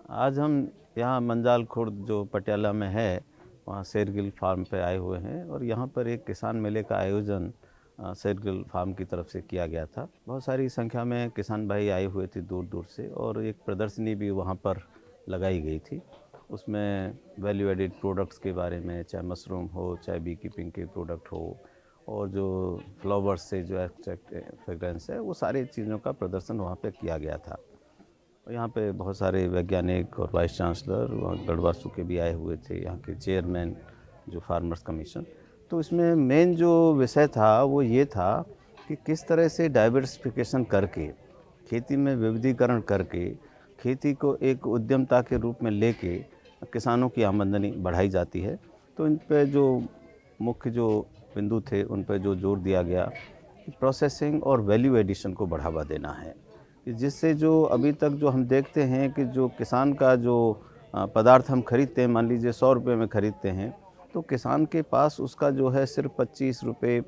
आज हम यहाँ मंजाल खुर्द जो पटियाला में है, वहाँ शेरगिल फार्म पे आए हुए हैं और यहाँ पर एक किसान मेले का आयोजन शेरगिल फार्म की तरफ से किया गया था। बहुत सारी संख्या में किसान भाई आए हुए थे दूर दूर से और एक प्रदर्शनी भी वहाँ पर लगाई गई थी। उसमें वैल्यू एडिड प्रोडक्ट्स के बारे में, चाहे मशरूम हो, चाहे बी कीपिंग के प्रोडक्ट हो और जो फ्लावर्स से जो एक्सट्रैक्ट फ्रेगरेंस है, वो सारी चीज़ों का प्रदर्शन वहाँ पे किया गया था। और यहाँ पे बहुत सारे वैज्ञानिक और वाइस चांसलर गढ़वासु के भी आए हुए थे, यहाँ के चेयरमैन जो फार्मर्स कमीशन। तो इसमें मेन जो विषय था वो ये था कि किस तरह से डाइवर्सिफिकेशन करके, खेती में विविधीकरण करके, खेती को एक उद्यमता के रूप में लेके किसानों की आमदनी बढ़ाई जाती है। तो इन पे जो मुख्य जो बिंदु थे उन पे जो जोर दिया गया कि प्रोसेसिंग और वैल्यू एडिशन को बढ़ावा देना है, कि जिससे जो अभी तक जो हम देखते हैं कि जो किसान का जो पदार्थ हम खरीदते हैं, मान लीजिए 100 रुपये में खरीदते हैं, तो किसान के पास उसका जो है सिर्फ 25 रुपये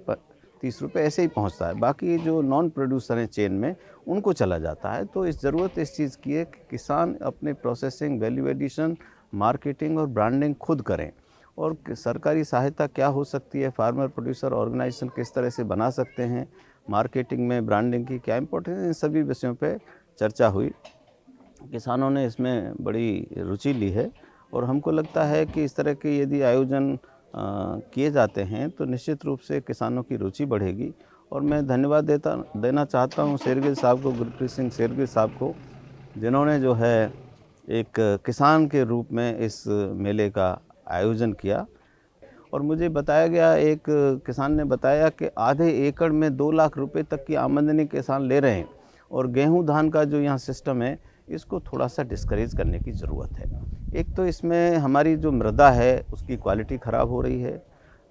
30 रुपये ऐसे ही पहुंचता है। बाकी जो नॉन प्रोड्यूसर हैं चेन में, उनको चला जाता है। तो इस ज़रूरत इस चीज़ की है कि किसान अपने प्रोसेसिंग, वैल्यू एडिशन, मार्केटिंग और ब्रांडिंग खुद करें। और सरकारी सहायता क्या हो सकती है, फार्मर प्रोड्यूसर ऑर्गेनाइजेशन किस तरह से बना सकते हैं, मार्केटिंग में ब्रांडिंग की क्या इम्पोर्टेंस है, इन सभी विषयों पे चर्चा हुई। किसानों ने इसमें बड़ी रुचि ली है और हमको लगता है कि इस तरह के यदि आयोजन किए जाते हैं तो निश्चित रूप से किसानों की रुचि बढ़ेगी। और मैं धन्यवाद देना चाहता हूँ शेरगिल साहब को, गुरप्रीत सिंह शेरगिल साहब को, जिन्होंने जो है एक किसान के रूप में इस मेले का आयोजन किया। और मुझे बताया गया, एक किसान ने बताया कि आधे एकड़ में 2 लाख रुपए तक की आमदनी किसान ले रहे हैं। और गेहूं धान का जो यहाँ सिस्टम है, इसको थोड़ा सा डिस्करेज करने की ज़रूरत है। एक तो इसमें हमारी जो मृदा है उसकी क्वालिटी ख़राब हो रही है।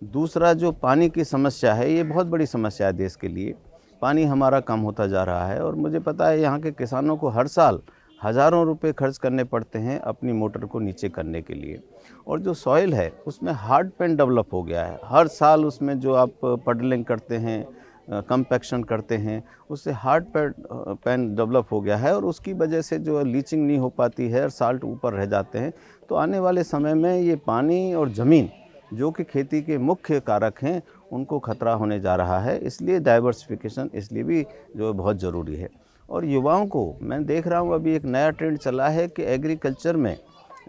दूसरा जो पानी की समस्या है, ये बहुत बड़ी समस्या है देश के लिए। पानी हमारा कम होता जा रहा है और मुझे पता है यहाँ के किसानों को हर साल हज़ारों रुपए खर्च करने पड़ते हैं अपनी मोटर को नीचे करने के लिए। और जो सॉइल है उसमें हार्ड पैन डेवलप हो गया है। हर साल उसमें जो आप पडलिंग करते हैं, कंपैक्शन करते हैं, उससे हार्ड पैन डेवलप हो गया है और उसकी वजह से जो लीचिंग नहीं हो पाती है और साल्ट ऊपर रह जाते हैं। तो आने वाले समय में ये पानी और ज़मीन, जो कि खेती के मुख्य कारक हैं, उनको खतरा होने जा रहा है। इसलिए डाइवर्सिफिकेशन इसलिए भी जो बहुत ज़रूरी है। और युवाओं को मैं देख रहा हूँ, अभी एक नया ट्रेंड चला है कि एग्रीकल्चर में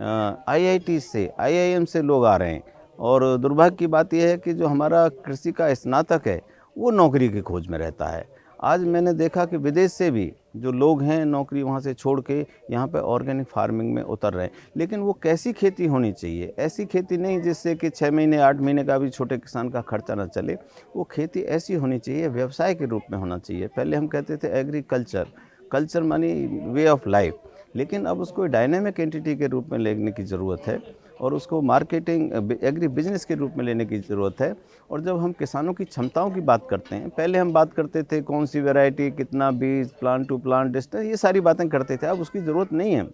आईआईटी से, आईआईएम से लोग आ रहे हैं। और दुर्भाग्य की बात यह है कि जो हमारा कृषि का स्नातक है वो नौकरी की खोज में रहता है। आज मैंने देखा कि विदेश से भी जो लोग हैं नौकरी वहाँ से छोड़ के यहाँ पे ऑर्गेनिक फार्मिंग में उतर रहे हैं। लेकिन वो कैसी खेती होनी चाहिए, ऐसी खेती नहीं जिससे कि 6 महीने 8 महीने का भी छोटे किसान का खर्चा ना चले। वो खेती ऐसी होनी चाहिए, व्यवसाय के रूप में होना चाहिए। पहले हम कहते थे एग्रीकल्चर, कल्चर मानी वे ऑफ लाइफ, लेकिन अब उसको डायनेमिक एंटिटी के रूप में लेने की ज़रूरत है और उसको मार्केटिंग एग्री बिजनेस के रूप में लेने की ज़रूरत है। और जब हम किसानों की क्षमताओं की बात करते हैं, पहले हम बात करते थे कौन सी वैरायटी, कितना बीज, प्लांट टू प्लांट डिस्टेंस, ये सारी बातें करते थे। अब उसकी ज़रूरत नहीं है।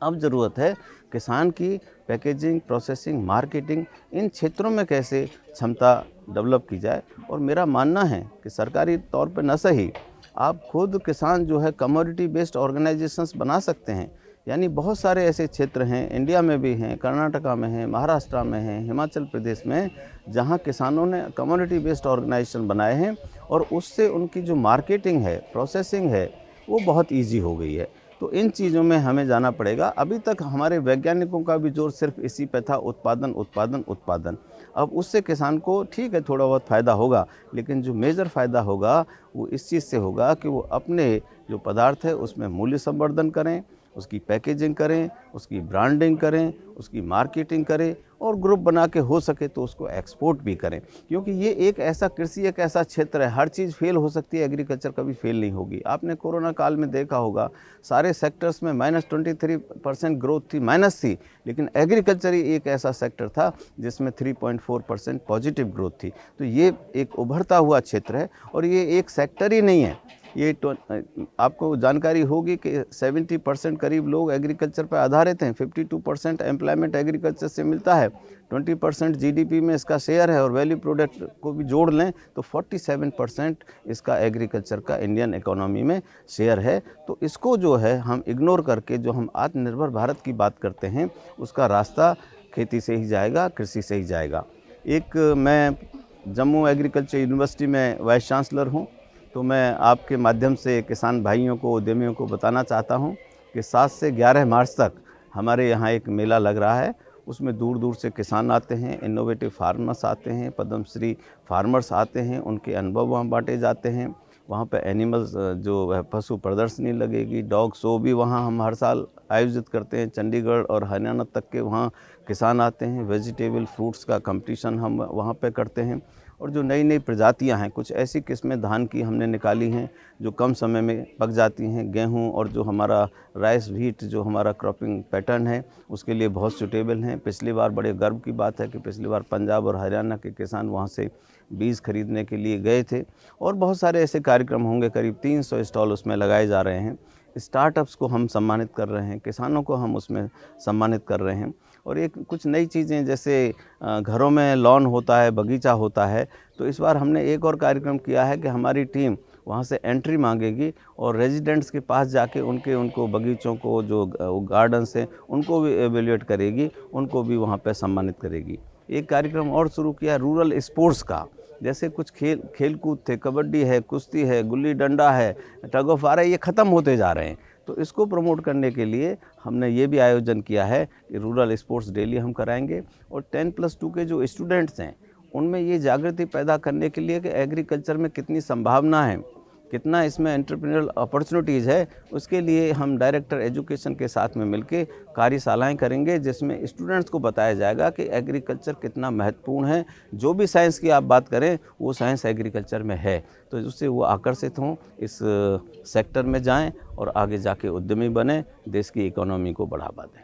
अब ज़रूरत है किसान की पैकेजिंग, प्रोसेसिंग, मार्केटिंग, इन क्षेत्रों में कैसे क्षमता डेवलप की जाए। और मेरा मानना है कि सरकारी तौर पर न सही, आप खुद किसान जो है कमोडिटी बेस्ड ऑर्गेनाइजेशंस बना सकते हैं। यानी बहुत सारे ऐसे क्षेत्र हैं, इंडिया में भी हैं, कर्नाटका में हैं, महाराष्ट्र में हैं, हिमाचल प्रदेश में, जहां किसानों ने कम्युनिटी बेस्ड ऑर्गेनाइजेशन बनाए हैं और उससे उनकी जो मार्केटिंग है, प्रोसेसिंग है, वो बहुत ईजी हो गई है। तो इन चीज़ों में हमें जाना पड़ेगा। अभी तक हमारे वैज्ञानिकों का भी जोर सिर्फ इसी पे था, उत्पादन उत्पादन उत्पादन। अब उससे किसान को ठीक है थोड़ा बहुत फ़ायदा होगा, लेकिन जो मेजर फ़ायदा होगा वो इस चीज़ से होगा कि वो अपने जो पदार्थ है उसमें मूल्य संवर्धन करें, उसकी पैकेजिंग करें, उसकी ब्रांडिंग करें, उसकी मार्केटिंग करें और ग्रुप बना के हो सके तो उसको एक्सपोर्ट भी करें। क्योंकि ये एक ऐसा कृषि एक ऐसा क्षेत्र है, हर चीज़ फेल हो सकती है, एग्रीकल्चर कभी फेल नहीं होगी। आपने कोरोना काल में देखा होगा, सारे सेक्टर्स में -23% ग्रोथ थी, माइनस थी, लेकिन एग्रीकल्चर ही एक ऐसा सेक्टर था जिसमें 3.4% पॉजिटिव ग्रोथ थी। तो ये एक उभरता हुआ क्षेत्र है और ये एक सेक्टर ही नहीं है, ये आपको जानकारी होगी कि 70% करीब लोग एग्रीकल्चर पर आधारित हैं, 52% एम्प्लॉयमेंट एग्रीकल्चर से मिलता है, 20% जीडीपी में इसका शेयर है और वैल्यू प्रोडक्ट को भी जोड़ लें तो 47% इसका एग्रीकल्चर का इंडियन इकोनॉमी में शेयर है। तो इसको जो है हम इग्नोर करके जो हम आत्मनिर्भर भारत की बात करते हैं, उसका रास्ता खेती से ही जाएगा, कृषि से ही जाएगा। एक मैं जम्मू एग्रीकल्चर यूनिवर्सिटी में वाइस चांसलर हूँ, तो मैं आपके माध्यम से किसान भाइयों को, उद्यमियों को बताना चाहता हूँ कि 7 से 11 मार्च तक हमारे यहाँ एक मेला लग रहा है। उसमें दूर दूर से किसान आते हैं, इनोवेटिव फार्मर्स आते हैं, पद्मश्री फार्मर्स आते हैं, उनके अनुभव वहाँ बांटे जाते हैं। वहाँ पे एनिमल्स जो है पशु प्रदर्शनी लगेगी, डॉग शो भी वहाँ हम हर साल आयोजित करते हैं। चंडीगढ़ और हरियाणा तक के वहाँ किसान आते हैं। वेजिटेबल फ्रूट्स का कंपटीशन हम वहाँ पे करते हैं। और जो नई नई प्रजातियां हैं, कुछ ऐसी किस्में धान की हमने निकाली हैं जो कम समय में पक जाती हैं। गेहूं और जो हमारा राइस व्हीट जो हमारा क्रॉपिंग पैटर्न है उसके लिए बहुत सूटेबल हैं। पिछली बार बड़े गर्व की बात है कि पिछली बार पंजाब और हरियाणा के किसान वहां से बीज खरीदने के लिए गए थे। और बहुत सारे ऐसे कार्यक्रम होंगे, करीब 300 स्टॉल उसमें लगाए जा रहे हैं। स्टार्टअप्स को हम सम्मानित कर रहे हैं, किसानों को हम उसमें सम्मानित कर रहे हैं। और एक कुछ नई चीज़ें, जैसे घरों में लॉन होता है, बगीचा होता है, तो इस बार हमने एक और कार्यक्रम किया है कि हमारी टीम वहाँ से एंट्री मांगेगी और रेजिडेंट्स के पास जाके उनको बगीचों को, जो गार्डन्स हैं, उनको भी एवेल्यूएट करेगी, उनको भी वहाँ पे सम्मानित करेगी। एक कार्यक्रम और शुरू किया रूरल स्पोर्ट्स का, जैसे कुछ खेल कूद थे, कबड्डी है, कुश्ती है, गुल्ली डंडा है, टग ऑफ वार है, ये ख़त्म होते जा रहे हैं। तो इसको प्रमोट करने के लिए हमने ये भी आयोजन किया है कि रूरल स्पोर्ट्स डेली हम कराएंगे। और 10+2 के जो स्टूडेंट्स हैं उनमें ये जागृति पैदा करने के लिए कि एग्रीकल्चर में कितनी संभावना है, कितना इसमें एंटरप्रेन्योरल अपॉर्चुनिटीज़ है, उसके लिए हम डायरेक्टर एजुकेशन के साथ में मिलके कार्यशालाएं करेंगे, जिसमें स्टूडेंट्स को बताया जाएगा कि एग्रीकल्चर कितना महत्वपूर्ण है। जो भी साइंस की आप बात करें वो साइंस एग्रीकल्चर में है, तो उससे वो आकर्षित हों, इस सेक्टर में जाएं और आगे जाके उद्यमी बने, देश की इकोनॉमी को बढ़ावा दें।